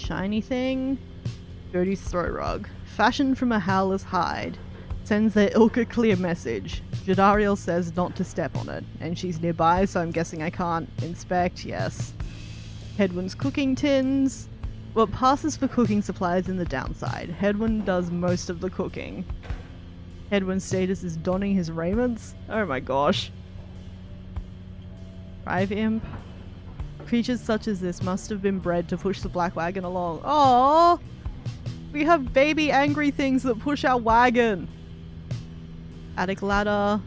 shiny thing. Jody's throw rug. Fashioned from a howler's hide. Sends their ilk a clear message. Jadariel says not to step on it. And she's nearby, so I'm guessing I can't inspect. Yes. Hedwyn's cooking tins. What passes for cooking supplies in the downside. Hedwyn does most of the cooking. Hedwyn's status is donning his raiments. Oh my gosh. Thrive Imp. Creatures such as this must have been bred to push the black wagon along. Oh, we have baby angry things that push our wagon. Attic ladder.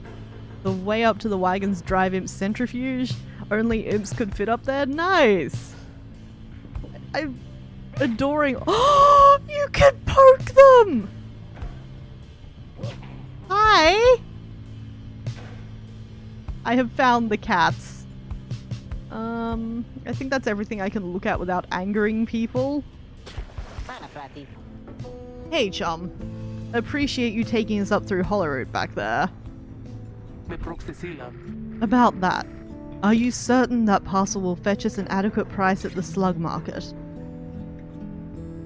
The way up to the wagon's drive imp centrifuge. Only imps could fit up there. Nice. I'm adoring. Oh, you can poke them. Hi. I have found the cats. I think that's everything I can look at without angering people. Hey, chum. Appreciate you taking us up through Hollowroot back there. About that, are you certain that parcel will fetch us an adequate price at the slug market?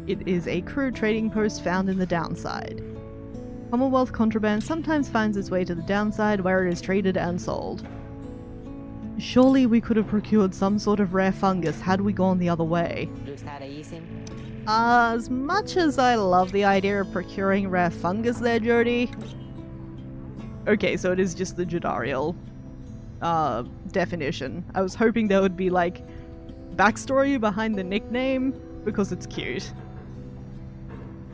It is a crude trading post found in the downside. Commonwealth contraband sometimes finds its way to the downside where it is traded and sold. Surely we could have procured some sort of rare fungus had we gone the other way. As much as I love the idea of procuring rare fungus there, Jody. Okay, so it is just the Jadariel definition. I was hoping there would be like backstory behind the nickname because it's cute.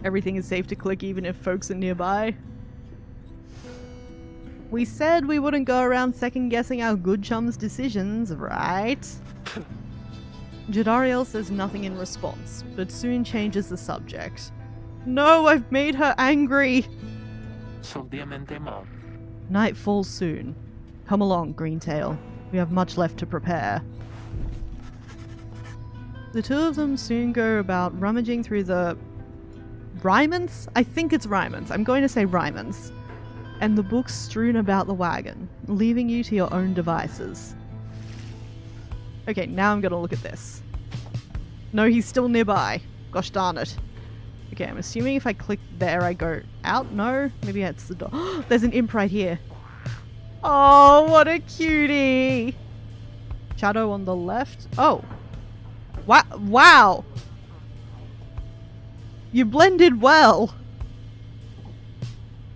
Everything is safe to click even if folks are nearby. We said we wouldn't go around second-guessing our good chum's decisions, right? Jadariel says nothing in response, but soon changes the subject. No, I've made her angry! Night falls soon. Come along, Greentail. We have much left to prepare. The two of them soon go about rummaging through the Rymans? I think it's Rymans. I'm going to say Rymans. And the books strewn about the wagon, leaving you to your own devices. Okay, now I'm gonna look at this. No, he's still nearby. Gosh darn it. Okay, I'm assuming if I click there I go out? No? Maybe it's the door. There's an imp right here. Oh, what a cutie! Shadow on the left. Oh. Wow! You blended well!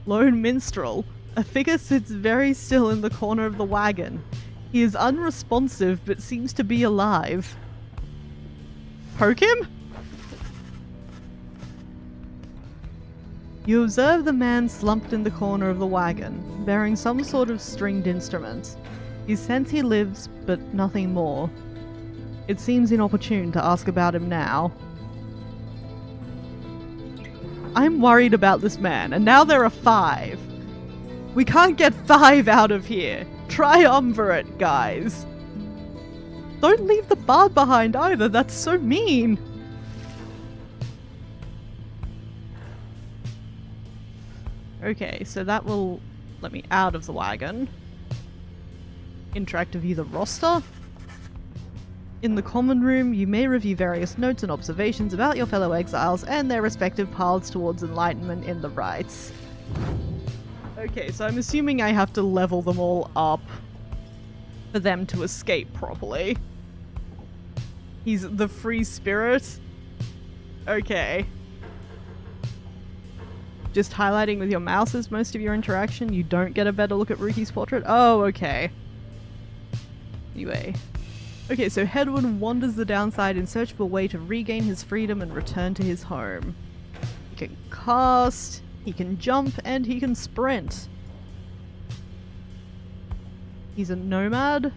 Lone Minstrel. A figure sits very still in the corner of the wagon. He is unresponsive but seems to be alive. Poke him? You observe the man slumped in the corner of the wagon, bearing some sort of stringed instrument. You sense he lives, but nothing more. It seems inopportune to ask about him now. I'm worried about this man, and now there are 5. We can't get 5 out of here. Triumvirate, guys. Don't leave the bard behind either, that's so mean. Okay, so that will let me out of the wagon. Interact view the roster. In the common room, you may review various notes and observations about your fellow exiles and their respective paths towards enlightenment in the rites. Okay, so I'm assuming I have to level them all up for them to escape properly. He's the free spirit? Okay. Just highlighting with your mouse is most of your interaction. You don't get a better look at Ruki's portrait? Oh, okay. Anyway. Okay, so Hedwyn wanders the downside in search of a way to regain his freedom and return to his home. He can cast, he can jump, and he can sprint. He's a nomad,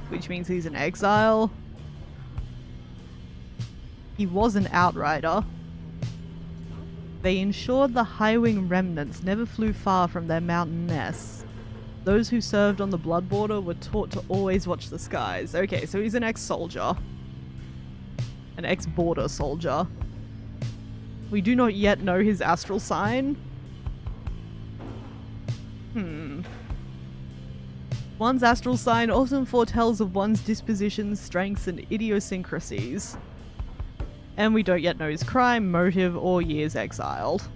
which means he's an exile. He was an outrider. They ensured the high-wing remnants never flew far from their mountain nests. Those who served on the blood border were taught to always watch the skies. Okay, so he's an ex-soldier. An ex-border soldier. We do not yet know his astral sign. One's astral sign often foretells of one's dispositions, strengths, and idiosyncrasies. And we don't yet know his crime, motive, or years exiled.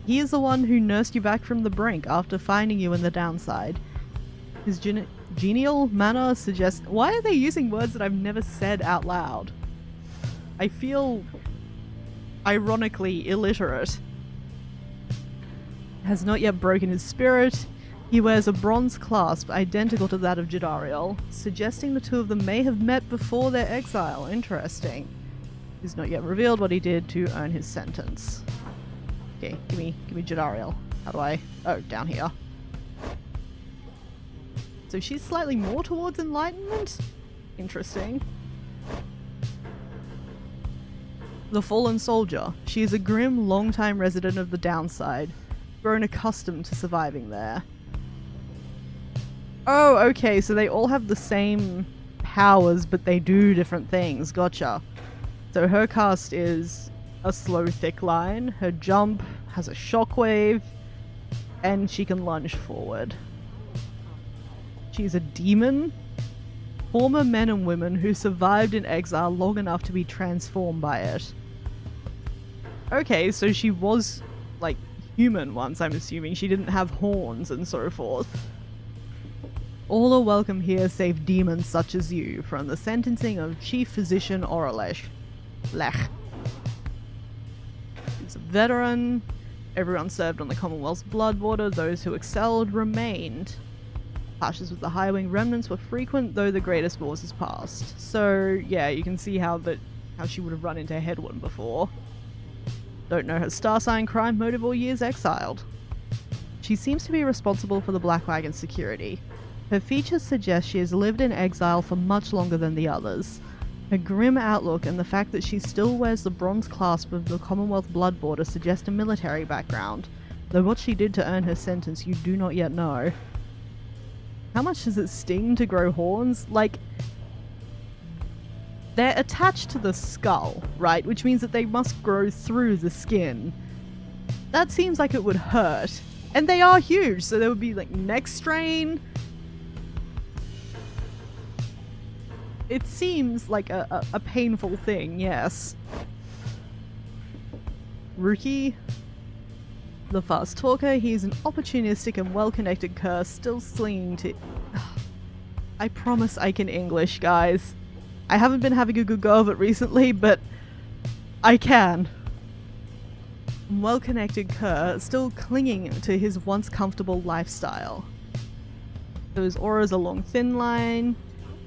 He is the one who nursed you back from the brink after finding you in the downside. His genial manner suggests— why are they using words that I've never said out loud? I feel ironically illiterate. Has not yet broken his spirit. He wears a bronze clasp identical to that of Jadariel, suggesting the two of them may have met before their exile. Interesting. He's not yet revealed what he did to earn his sentence. Okay, give me Jadariel. How do I— oh, down here. So she's slightly more towards enlightenment? Interesting. The Fallen Soldier. She is a grim, long-time resident of the downside, grown accustomed to surviving there. Oh, okay, so they all have the same powers, but they do different things. Gotcha. So her cast is a slow, thick line. Her jump has a shockwave, and she can lunge forward. She's a demon. Former men and women who survived in exile long enough to be transformed by it. Okay, so she was, like, human once, I'm assuming. She didn't have horns and so forth. All are welcome here save demons such as you, from the sentencing of Chief Physician Oralesh. Lech. He's a veteran. Everyone served on the Commonwealth's blood border. Those who excelled remained. Clashes with the High Wing remnants were frequent, though the greatest wars is past. So, yeah, you can see how she would have run into Headwind before. Don't know her star sign, crime, motive, or years exiled. She seems to be responsible for the Black Wagon's security. Her features suggest she has lived in exile for much longer than the others. Her grim outlook and the fact that she still wears the bronze clasp of the Commonwealth blood border suggest a military background, though what she did to earn her sentence you do not yet know. How much does it sting to grow horns? Like, they're attached to the skull, right? Which means that they must grow through the skin. That seems like it would hurt. And they are huge, so there would be like neck strain. It seems like a painful thing, yes. Rookie. The fast talker, he is an opportunistic and well-connected cur still slinging to— I promise I can English, guys. I haven't been having a good go of it recently, but I can. Well-connected cur still clinging to his once comfortable lifestyle. Those auras along thin line.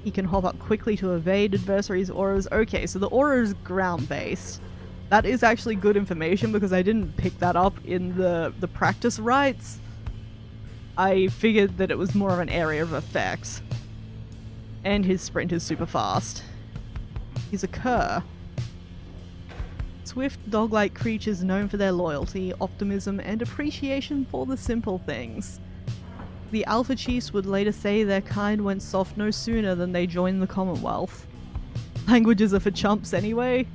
He can hop up quickly to evade adversaries' auras. Okay, so the aura is ground-based. That is actually good information because I didn't pick that up in the practice rights. I figured that it was more of an area of effect. And his sprint is super fast. He's a cur. Swift, dog-like creatures known for their loyalty, optimism, and appreciation for the simple things. The Alpha Chiefs would later say their kind went soft no sooner than they joined the Commonwealth. Languages are for chumps anyway.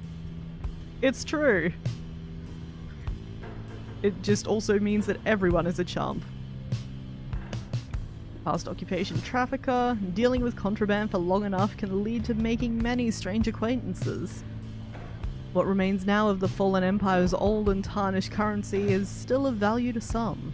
It's true. It just also means that everyone is a chump. Past occupation trafficker, dealing with contraband for long enough can lead to making many strange acquaintances. What remains now of the Fallen Empire's old and tarnished currency is still of value to some.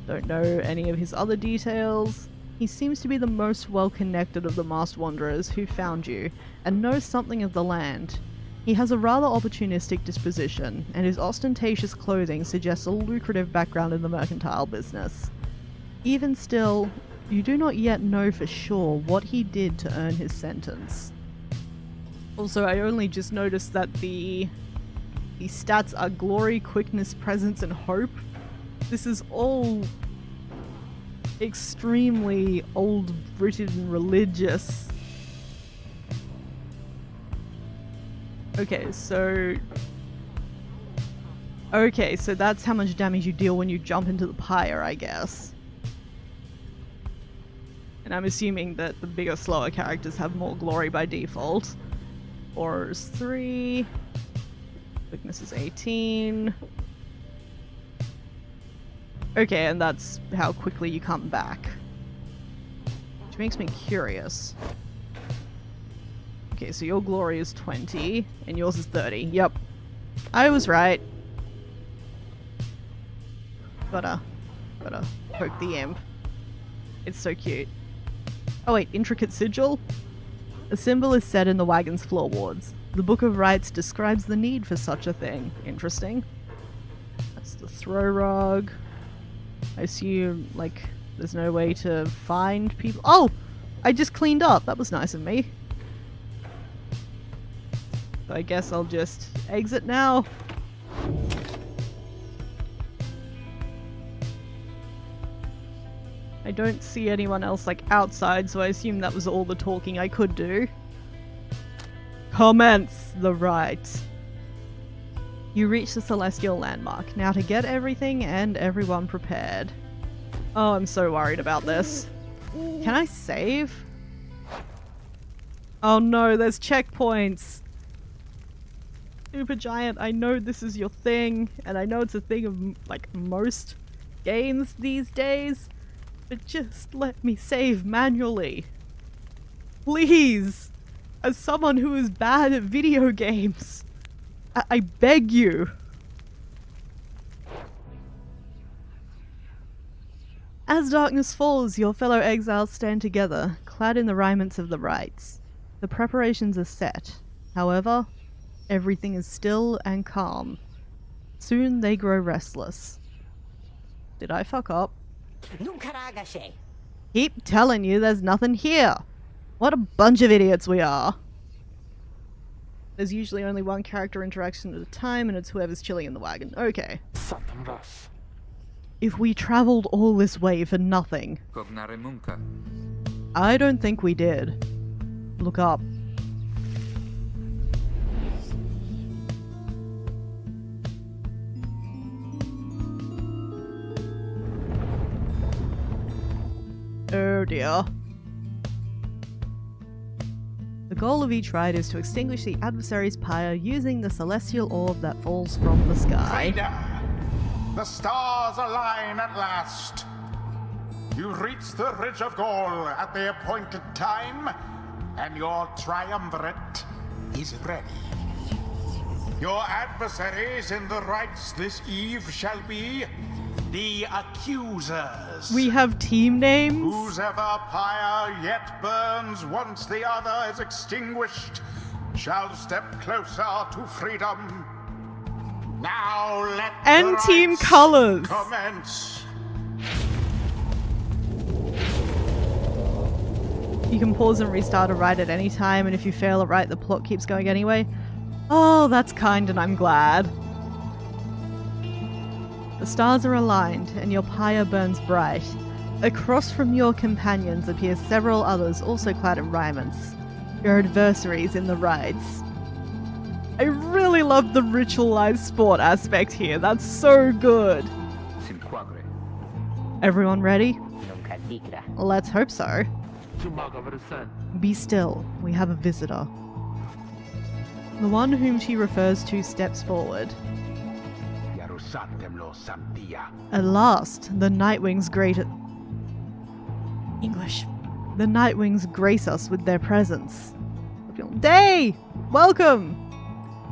Don't know any of his other details. He seems to be the most well-connected of the masked wanderers who found you, and knows something of the land. He has a rather opportunistic disposition, and his ostentatious clothing suggests a lucrative background in the mercantile business. Even still, you do not yet know for sure what he did to earn his sentence. Also, I only just noticed that the stats are glory, quickness, presence, and hope. This is all extremely old Britain religious. Okay, so that's how much damage you deal when you jump into the pyre, I guess. And I'm assuming that the bigger, slower characters have more glory by default. Auras 3. Quickness is 18. Okay, and that's how quickly you come back. Which makes me curious. Okay, so your glory is 20, and yours is 30. Yep. I was right. Gotta poke the imp. It's so cute. Oh wait, intricate sigil? A symbol is set in the wagon's floorboards. The Book of Rites describes the need for such a thing. Interesting. That's the throw rug. I assume, like, there's no way to find people. Oh! I just cleaned up. That was nice of me. So I guess I'll just exit now. I don't see anyone else, like, outside, so I assume that was all the talking I could do. Commence the rite. You reach the celestial landmark. Now to get everything and everyone prepared. Oh, I'm so worried about this. Can I save? Oh no, there's checkpoints! Supergiant, I know this is your thing, and I know it's a thing of, like, most games these days, but just let me save manually. Please! As someone who is bad at video games, I beg you. As darkness falls, your fellow exiles stand together, clad in the raiments of the rites. The preparations are set. However, everything is still and calm. Soon they grow restless. Did I fuck up? Keep telling you there's nothing here. What a bunch of idiots we are. There's usually only one character interaction at a time, and it's whoever's chilling in the wagon. Okay. If we traveled all this way for nothing. I don't think we did. Look up. Oh dear. The goal of each ride is to extinguish the adversary's pyre using the celestial orb that falls from the sky. The stars align at last. You reach the Ridge of Gaul at the appointed time, and your triumvirate is ready. Your adversaries in the rites this eve shall be the accusers. We have team names? Whose ever pyre yet burns once the other is extinguished shall step closer to freedom. Now let and the team rites colors commence. You can pause and restart a ride at any time, and if you fail a ride, the plot keeps going anyway. Oh, that's kind, and I'm glad. The stars are aligned, and your pyre burns bright. Across from your companions appear several others also clad in raiments. Your adversaries in the rides. I really love the ritualized sport aspect here. That's so good. Everyone ready? Let's hope so. Be still. We have a visitor. The one whom she refers to steps forward. At last, the Nightwings English. The Nightwings grace us with their presence. Day! Welcome!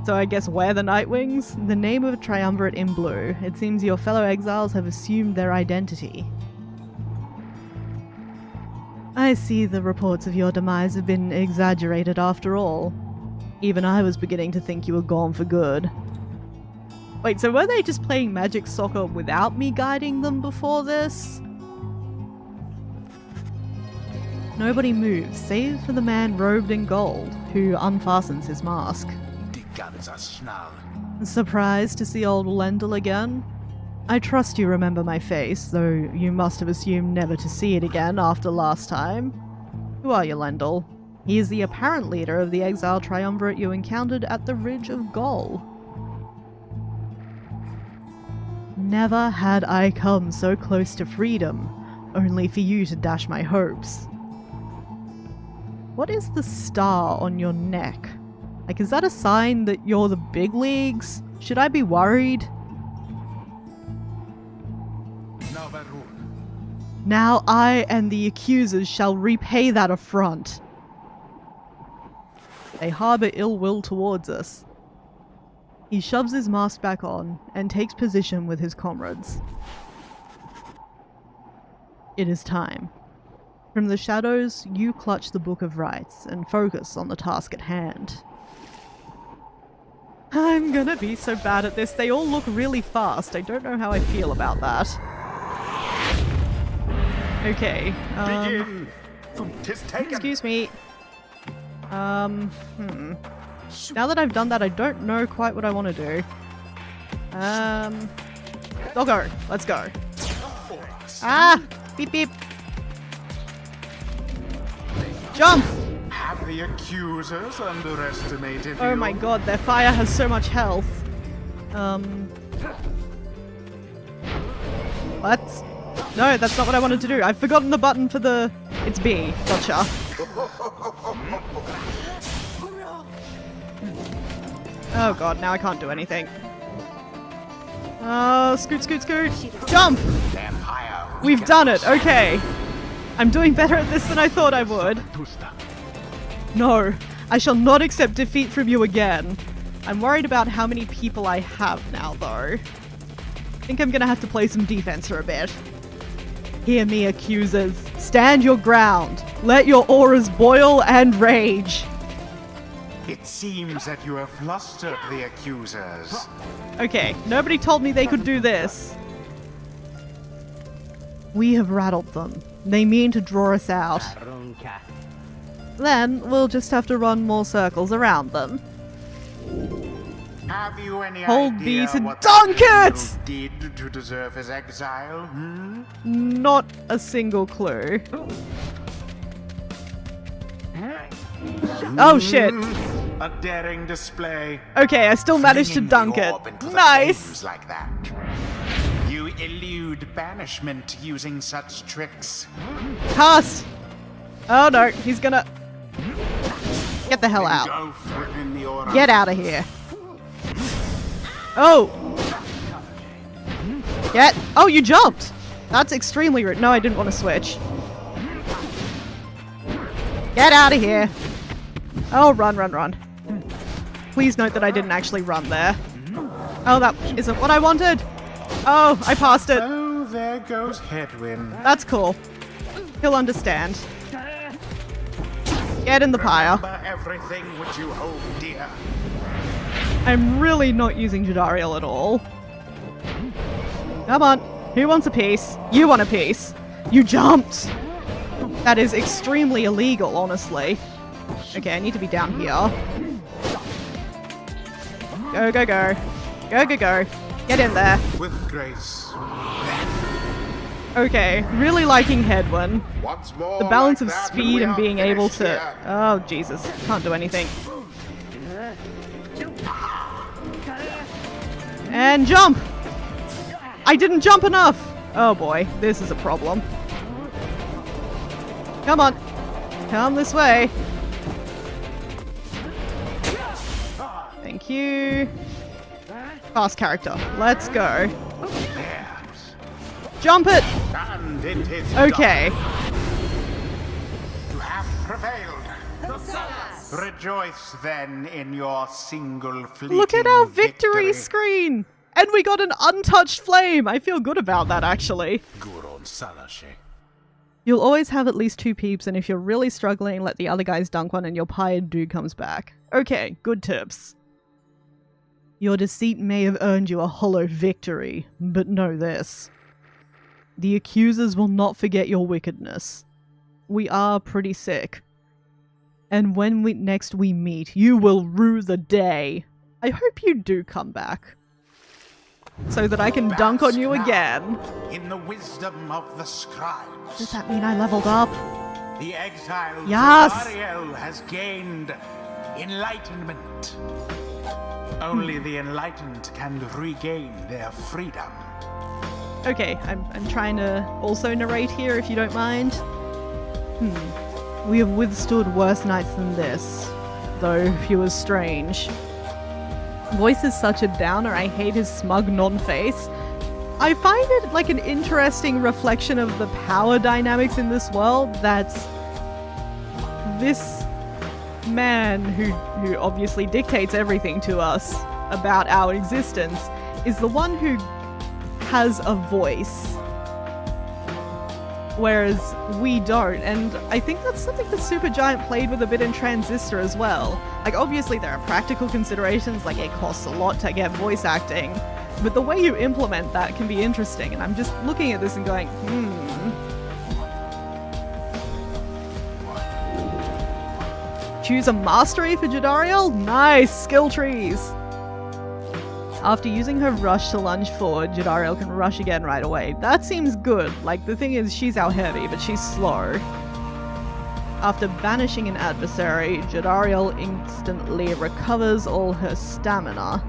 So I guess we're the Nightwings? The name of a triumvirate in blue. It seems your fellow exiles have assumed their identity. I see the reports of your demise have been exaggerated after all. Even I was beginning to think you were gone for good. Wait, so were they just playing Magic Soccer without me guiding them before this? Nobody moves, save for the man robed in gold, who unfastens his mask. Surprised to see old Lendl again? I trust you remember my face, though you must have assumed never to see it again after last time. Who are you, Lendl? He is the apparent leader of the exile triumvirate you encountered at the Ridge of Gaul. Never had I come so close to freedom, only for you to dash my hopes. What is the star on your neck? Like, is that a sign that you're the big leagues? Should I be worried? Now I and the accusers shall repay that affront. They harbor ill will towards us. He shoves his mask back on and takes position with his comrades. It is time. From the shadows, you clutch the Book of Rites and focus on the task at hand. I'm gonna be so bad at this. They all look really fast. I don't know how I feel about that. Okay. Begin. 'Tis taken. Excuse me. Now that I've done that, I don't know quite what I want to do. Doggo, let's go. Ah! Beep beep. Jump! Have the accusers underestimated you? Oh my god, their fire has so much health. What? No, that's not what I wanted to do. I've forgotten the button for the... It's B. Gotcha. Oh god, now I can't do anything. Scoot, scoot, scoot. Jump! We've done it, okay. I'm doing better at this than I thought I would. No, I shall not accept defeat from you again. I'm worried about how many people I have now, though. I think I'm gonna have to play some defense for a bit. Hear me, accusers. Stand your ground. Let your auras boil and rage. It seems that you have flustered the accusers. Okay, nobody told me they could do this. We have rattled them. They mean to draw us out. Then we'll just have to run more circles around them. Have you any Hold idea B to what dunk the it! criminal did to deserve his exile? Not a single clue. Oh shit. A daring display. Okay, I still managed to Flinging dunk the it. orb into the Nice! flames like that. You elude banishment using such tricks. Cast! Oh no, he's gonna... Get the hell out. Engulfed within the aura. Get out of here. Oh! Get... Oh, you jumped! That's extremely rude. No, I didn't want to switch. Get out of here. Oh, run, run, run. Please note that I didn't actually run there. Oh, that isn't what I wanted. Oh, I passed it. Oh, there goes Headwind. That's cool. He'll understand. Get in the pyre. Remember everything which you hold dear. I'm really not using Jadariel at all. Come on. Who wants a piece? You want a piece. You jumped. That is extremely illegal, honestly. Okay, I need to be down here. Go, go, go. Go, go, go. Get in there. With grace. Okay, really liking Headwind. Once more The balance like of that, speed we and are being able finished to... here. Oh, Jesus. Can't do anything. And jump! I didn't jump enough! Oh boy, this is a problem. Come on. Come this way. Thank you. Fast character. Let's go. Jump it! And it is Okay. done. You have prevailed. Rejoice then in your single fleeting Look at our victory screen! And we got an untouched flame! I feel good about that, actually. You'll always have at least 2 peeps, and if you're really struggling, let the other guys dunk one and your pired dude comes back. Okay, good tips. Your deceit may have earned you a hollow victory, but know this. The accusers will not forget your wickedness. We are pretty sick. And when next we meet, you will rue the day. I hope you do come back. So that I can dunk on you again. In the wisdom of the scribes. Does that mean I leveled up? The exile Yes! Ariel has gained enlightenment. Only the enlightened can regain their freedom. Okay, I'm trying to also narrate here if you don't mind. We have withstood worse nights than this, though few as strange. Voice is such a downer, I hate his smug non-face. I find it like an interesting reflection of the power dynamics in this world that this man who obviously dictates everything to us about our existence is the one who has a voice, whereas we don't. And I think that's something that Supergiant played with a bit in Transistor as well. Like, obviously there are practical considerations, like it costs a lot to get voice acting, but the way you implement that can be interesting, and I'm just looking at this and going, Choose a mastery for Jadariel? Nice! Skill trees! After using her rush to lunge forward, Jadariel can rush again right away. That seems good. Like, the thing is, she's our heavy, but she's slow. After banishing an adversary, Jadariel instantly recovers all her stamina.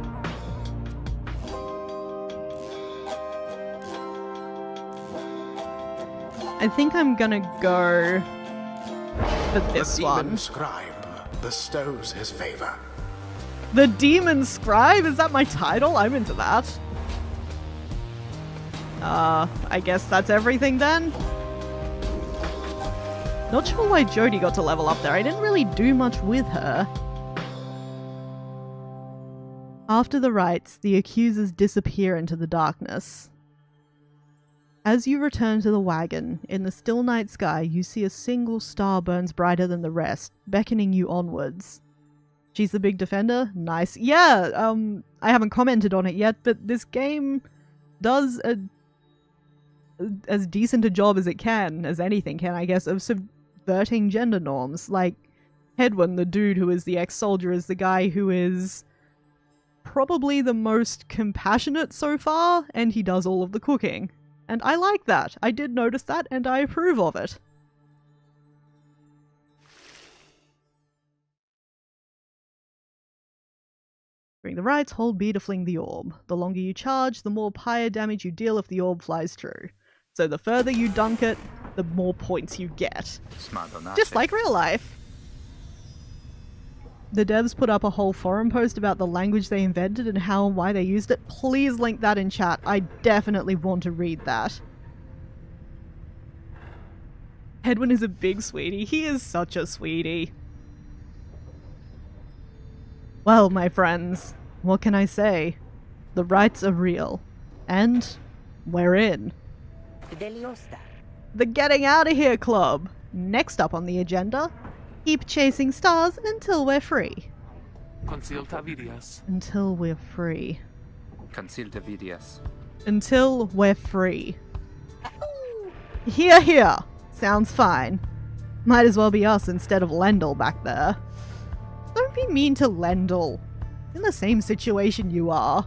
I think I'm gonna go for this one. The demon scribe bestows his favor. The Demon Scribe? Is that my title? I'm into that. I guess that's everything then? Not sure why Jodie got to level up there. I didn't really do much with her. After the rites, the accusers disappear into the darkness. As you return to the wagon, in the still night sky, you see a single star burns brighter than the rest, beckoning you onwards. She's the big defender? Nice. Yeah, I haven't commented on it yet, but this game does as decent a job as it can, as anything can, I guess, of subverting gender norms. Like, Hedwyn, the dude who is the ex-soldier, is the guy who is probably the most compassionate so far, and he does all of the cooking. And I like that. I did notice that, and I approve of it. During the rites, hold B to fling the orb. The longer you charge, the more pyre damage you deal if the orb flies true. So the further you dunk it, the more points you get. Just like real life. The devs put up a whole forum post about the language they invented and how and why they used it. Please link that in chat. I definitely want to read that. Hedwyn is a big sweetie. He is such a sweetie. Well, my friends, what can I say? The rites are real. And we're in. The Getting Out of Here Club. Next up on the agenda, keep chasing stars until we're free. Until we're free. Until we're free. Here, here. Sounds fine. Might as well be us instead of Lendl back there. Don't be mean to Lendl. In the same situation you are.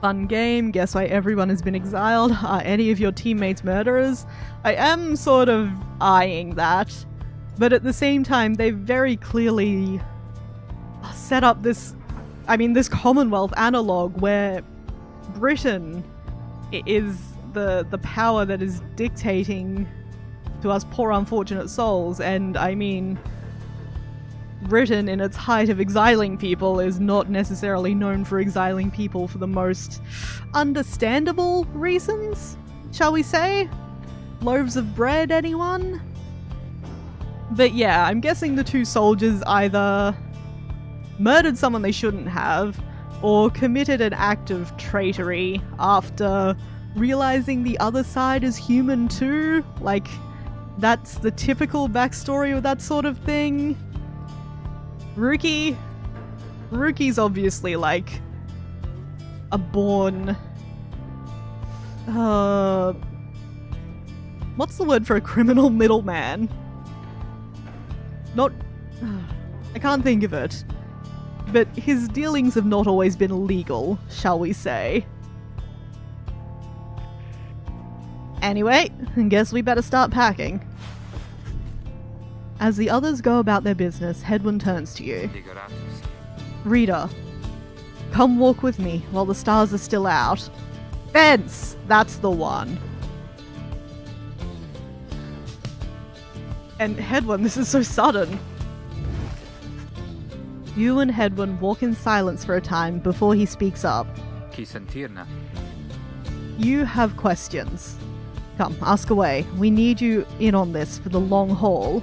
Fun game. Guess why everyone has been exiled? Are any of your teammates murderers? I am sort of eyeing that. But at the same time, they very clearly set up this Commonwealth analog where Britain is the power that is dictating to us poor unfortunate souls, and I mean, Britain in its height of exiling people is not necessarily known for exiling people for the most understandable reasons, shall we say? Loaves of bread, anyone? But yeah, I'm guessing the two soldiers either murdered someone they shouldn't have, or committed an act of traitory after realizing the other side is human too. Like, that's the typical backstory of that sort of thing. Ruki's obviously like a born... what's the word for a criminal middleman? Not... I can't think of it. But his dealings have not always been legal, shall we say. Anyway, I guess we better start packing. As the others go about their business, Hedwyn turns to you. Reader, come walk with me while the stars are still out. Fence! That's the one. And Hedwyn, this is so sudden. You and Hedwyn walk in silence for a time before he speaks up. You have questions. Come, ask away. We need you in on this for the long haul.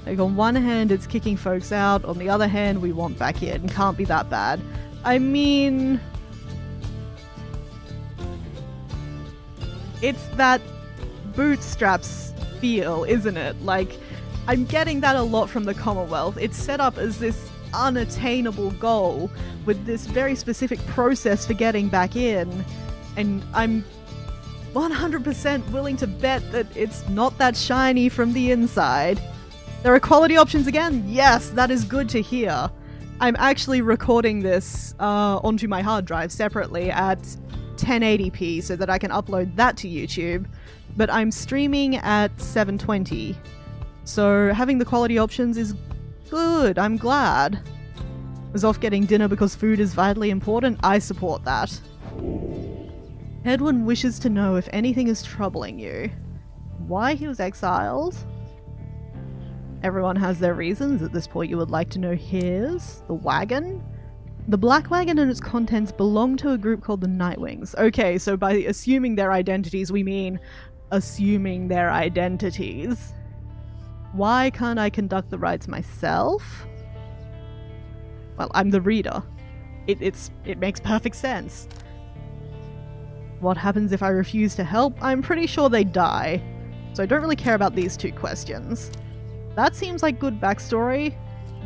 Like, on one hand, it's kicking folks out. On the other hand, we want back in. Can't be that bad. I mean... it's that bootstraps feel, isn't it? Like, I'm getting that a lot from the Commonwealth. It's set up as this unattainable goal with this very specific process for getting back in. And I'm 100% willing to bet that it's not that shiny from the inside. There are quality options again? Yes, that is good to hear. I'm actually recording this onto my hard drive separately at 1080p so that I can upload that to YouTube, but I'm streaming at 720. So having the quality options is good, I'm glad. I was off getting dinner because food is vitally important. I support that. Edwin wishes to know if anything is troubling you. Why he was exiled? Everyone has their reasons. At this point you would like to know his. The wagon? The black wagon and its contents belong to a group called the Nightwings. Okay, so by assuming their identities we mean assuming their identities. Why can't I conduct the rites myself? Well, I'm the reader. It makes perfect sense. What happens if I refuse to help? I'm pretty sure they die. So I don't really care about these two questions. That seems like good backstory.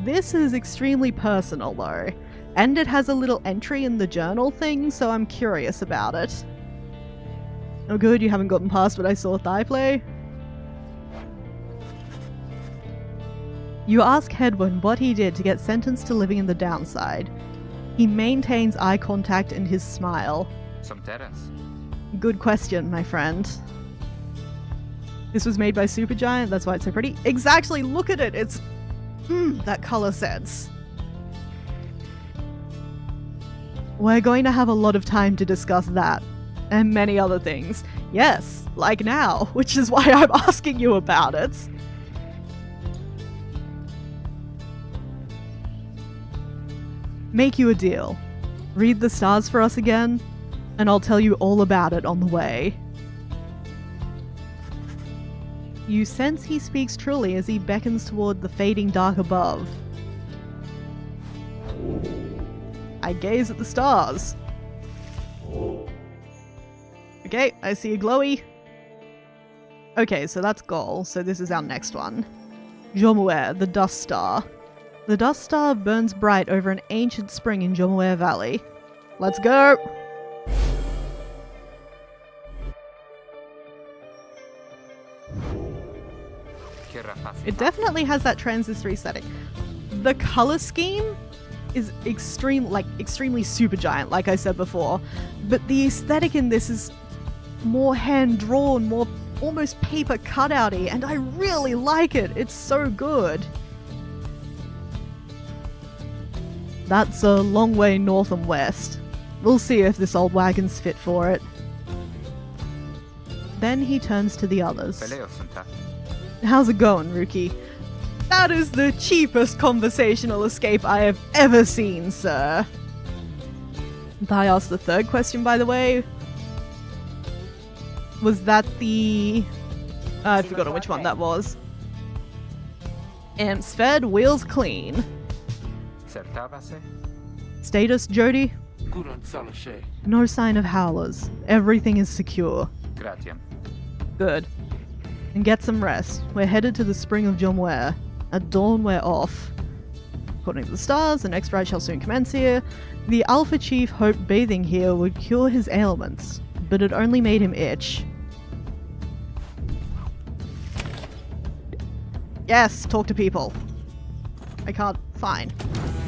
This is extremely personal though. And it has a little entry in the journal thing, so I'm curious about it. Oh good, you haven't gotten past what I saw Thigh play? You ask Hedwin what he did to get sentenced to living in the downside. He maintains eye contact and his smile. Some terrace. Good question, my friend. This was made by Supergiant, that's why it's so pretty. Exactly, look at it! It's... that color sense. We're going to have a lot of time to discuss that. And many other things. Yes, like now, which is why I'm asking you about it. Make you a deal. Read the stars for us again, and I'll tell you all about it on the way. You sense he speaks truly as he beckons toward the fading dark above. I gaze at the stars. Okay, I see a glowy. Okay, so that's goal, so this is our next one. Jomuer, the Dust Star. The Dust Star burns bright over an ancient spring in Jomuer Valley. Let's go! It definitely has that transistor setting. The color scheme is extremely Supergiant, like I said before, but the aesthetic in this is more hand-drawn, more almost paper cutout-y, and I really like it. It's so good. That's a long way north and west. We'll see if this old wagon's fit for it. Then he turns to the others. How's it going, Rookie? That is the cheapest conversational escape I have ever seen, sir. I asked the third question, by the way. Was that the... I've forgotten which one that was. Amps fed, wheels clean. Status, Jody? No sign of howlers. Everything is secure. Good. And get some rest. We're headed to the spring of Jomuer. At dawn, we're off. According to the stars, the next rite shall soon commence here. The Alpha Chief hoped bathing here would cure his ailments, but it only made him itch. Yes, talk to people. I can't. Fine.